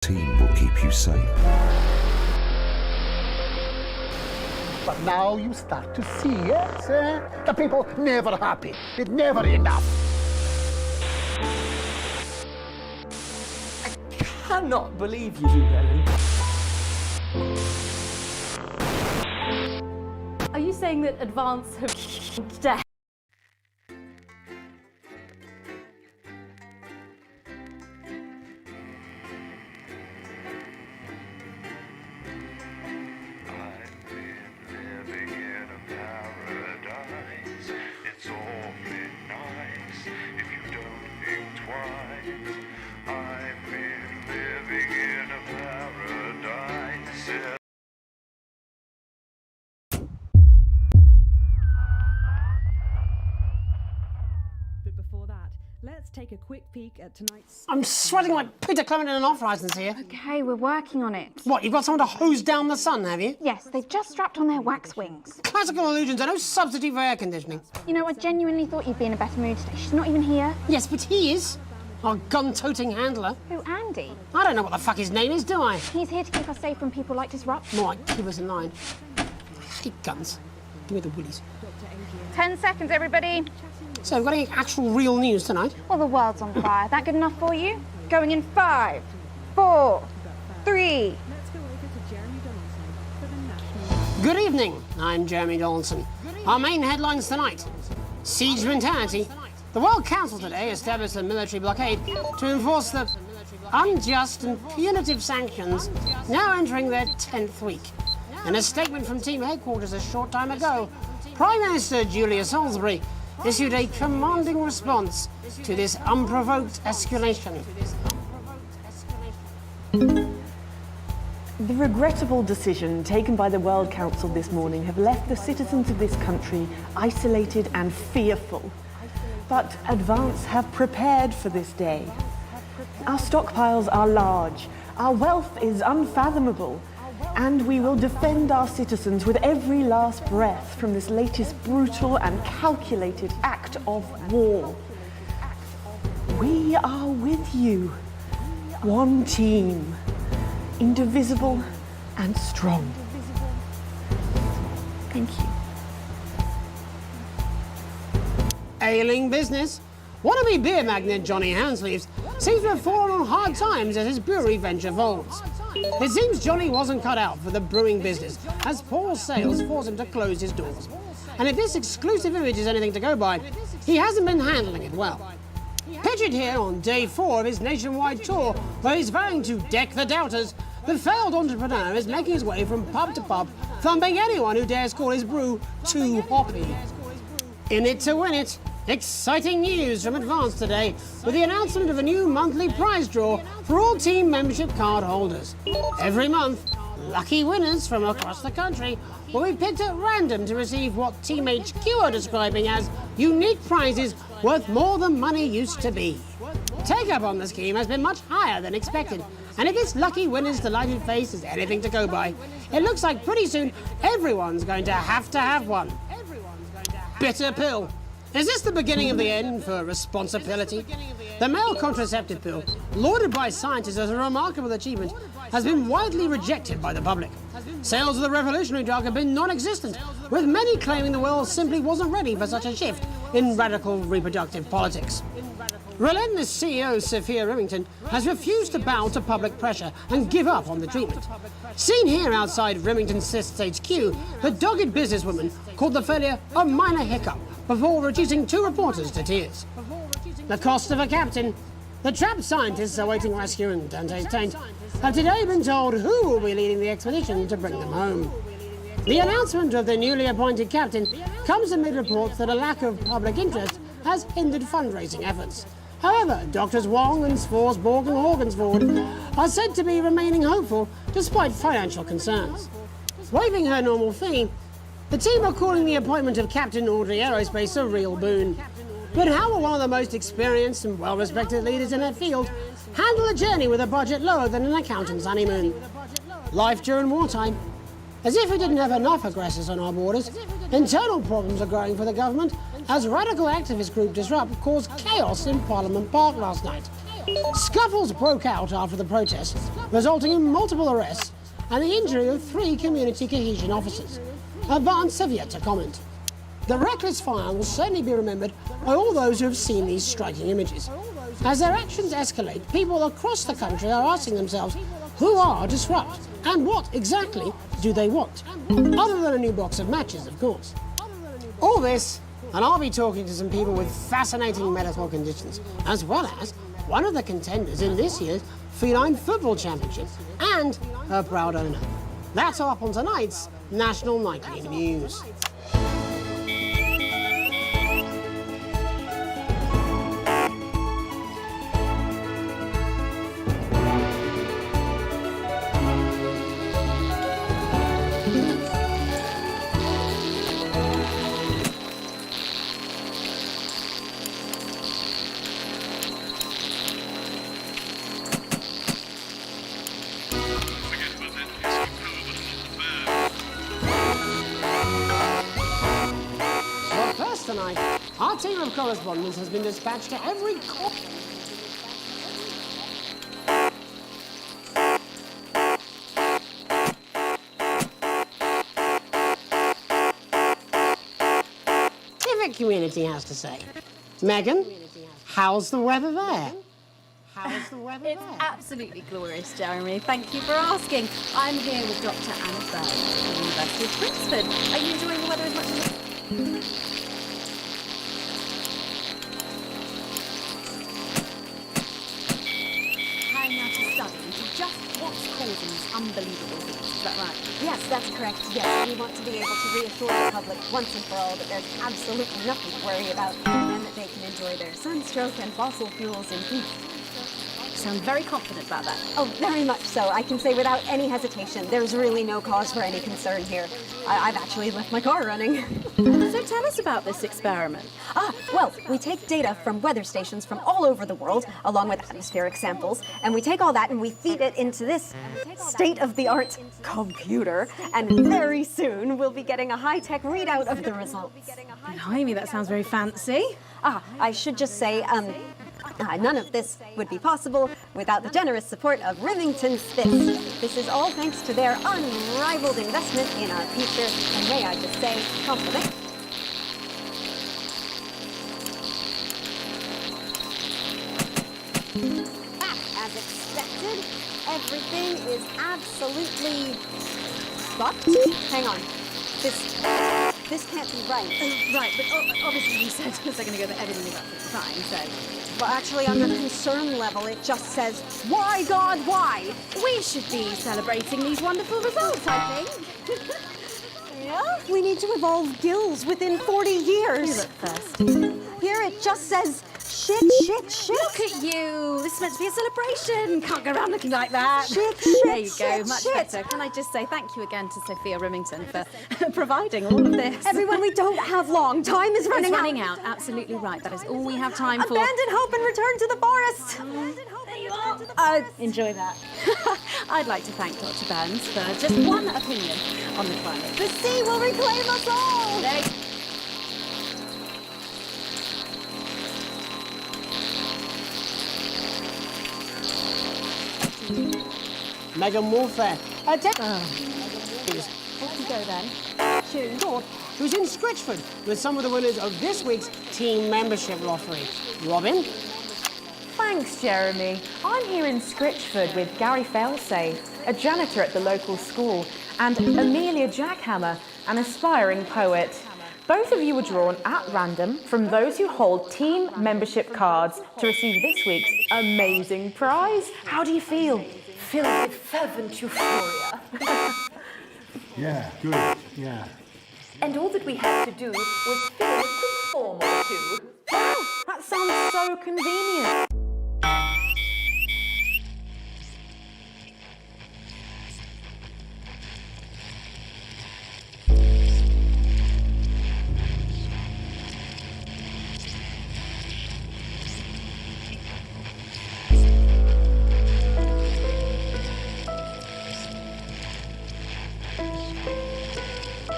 Team will keep you safe. But now you start to see, yes, the people never happy. It's never enough. I cannot believe you, Ellen. Are you saying that Advance have death? But before that, let's take a quick peek at tonight's... I'm sweating like Peter Clement in an off-licence here. Okay, we're working on it. What, you've got someone to hose down the sun, have you? Yes, they've just strapped on their wax wings. Classical illusions are no substitute for air conditioning. You know, I genuinely thought you'd be in a better mood today. She's not even here. Yes, but he is. Our gun-toting handler. Who, Andy? I don't know what the fuck his name is, do I? He's here to keep us safe from people like Disrupt. More like keep us in line. I hate guns. Give me the willies. 10 seconds, everybody. So, we've got any actual real news tonight? Well, the world's on fire. That good enough for you? Going in 5, 4, 3. Let's go over to Jeremy Donaldson for the national... Good evening, I'm Jeremy Donaldson. Our main headlines tonight. Siege mentality. The World Council today established a military blockade to enforce the unjust and punitive sanctions now entering their 10th week. In a statement from team headquarters a short time ago, Prime Minister Julia Salisbury issued a commanding response to this unprovoked escalation. The regrettable decision taken by the World Council this morning have left the citizens of this country isolated and fearful. But Advance have prepared for this day. Our stockpiles are large, our wealth is unfathomable, and we will defend our citizens with every last breath from this latest brutal and calculated act of war. We are with you, one team, indivisible and strong. Thank you. Ailing business. Wannabe beer magnate Johnny Handsleeves seems to have fallen on hard times as his brewery venture folds. It seems Johnny wasn't cut out for the brewing business, as poor sales forced him to close his doors. And if this exclusive image is anything to go by, he hasn't been handling it well. Pictured here on day 4 of his nationwide tour, where he's vowing to deck the doubters, the failed entrepreneur is making his way from pub to pub, thumping anyone who dares call his brew too hoppy. In it to win it. Exciting news from Advance today with the announcement of a new monthly prize draw for all team membership card holders. Every month, lucky winners from across the country will be picked at random to receive what Team HQ are describing as unique prizes worth more than money used to be. Take-up on the scheme has been much higher than expected, and if this lucky winner's delighted face is anything to go by, it looks like pretty soon everyone's going to have one. Bitter pill. Is this the beginning of the end for responsibility? The male contraceptive pill, lauded by scientists as a remarkable achievement, has been widely rejected by the public. Sales of the revolutionary drug have been non-existent, with many claiming the world simply wasn't ready for such a shift in radical reproductive politics. Relentless CEO Sophia Remington has refused to bow to public pressure and give up on the treatment. Seen here outside Remington Cysts HQ, the dogged businesswoman called the failure a minor hiccup before reducing 2 reporters to tears. The cost of a captain. The trapped scientists awaiting rescue in Dante's Taint have today been told who will be leading the expedition to bring them home. The announcement of the newly appointed captain comes amid reports that a lack of public interest has hindered fundraising efforts. However, Doctors Wong and Svorsborg and Horgensford are said to be remaining hopeful despite financial concerns. Waiving her normal fee, the team are calling the appointment of Captain Audrey Aerospace a real boon. But how will one of the most experienced and well-respected leaders in that field handle a journey with a budget lower than an accountant's honeymoon? Life during wartime. As if we didn't have enough aggressors on our borders, internal problems are growing for the government as radical activist group Disrupt caused chaos in Parliament Park last night. Scuffles broke out after the protest, resulting in multiple arrests and the injury of 3 community cohesion officers. Advance have yet to comment. The reckless fire will certainly be remembered by all those who have seen these striking images. As their actions escalate, people across the country are asking themselves, who are Disrupt? And what exactly do they want? Other than a new box of matches, of course. All this, and I'll be talking to some people with fascinating medical conditions, as well as one of the contenders in this year's Feline Football Championship, and her proud owner. That's all up on tonight's National Nightly News. Tonight, our team of correspondents has been dispatched to every corner. Civic community has to say. Megan, how's the weather there? How's the weather It's absolutely glorious, Jeremy. Thank you for asking. I'm here with Dr. Anna Bell from the University of Princeton. Are you enjoying the weather as much as... Just what's causing this unbelievable heat, is that right? Yes, that's correct. Yes, we want to be able to reassure the public once and for all that there's absolutely nothing to worry about and that they can enjoy their sunstroke and fossil fuels in peace. You sound very confident about that. Oh, very much so. I can say without any hesitation, there's really no cause for any concern here. I've actually left my car running. So tell us about this experiment. Well, we take data from weather stations from all over the world, along with atmospheric samples, and we take all that and we feed it into this state-of-the-art computer, and very soon we'll be getting a high-tech readout of the results. Blimey, that sounds very fancy. I should just say, none of this would be possible without the generous support of Remington Spitz. This is all thanks to their unrivaled investment in our future, and may I just say, compliment. As expected, everything is absolutely fucked. Hang on. This can't be right. Right, but obviously you said a second ago that everything is absolutely fine, so... Well, actually, on the concern level, it just says, why, God, why? We should be celebrating these wonderful results, I think. Yeah? We need to evolve gills within 40 years. You look first. Here it just says, shit. Look at you. This is meant to be a celebration. Can't go around looking like that. Shit. There you go, much better. Can I just say thank you again to Sophia Remington for providing all of this. Everyone, we don't have long. Time is running out. It's running out. Absolutely right. That is all we have time for. Abandon hope and return to the forest. There you are. Enjoy that. I'd like to thank Dr. Burns for just one opinion on the climate. The sea will reclaim us all. Megan Warfare. Off you go then. Who's in Scritchford with some of the winners of this week's team membership lottery. Robin? Thanks, Jeremy. I'm here in Scritchford with Gary Failsafe, a janitor at the local school, and Amelia Jackhammer, an aspiring poet. Both of you were drawn at random from those who hold team membership cards to receive this week's amazing prize. How do you feel? Filled with fervent euphoria. Yeah, good, yeah. And all that we had to do was fill in a quick form or two. Wow, that sounds so convenient.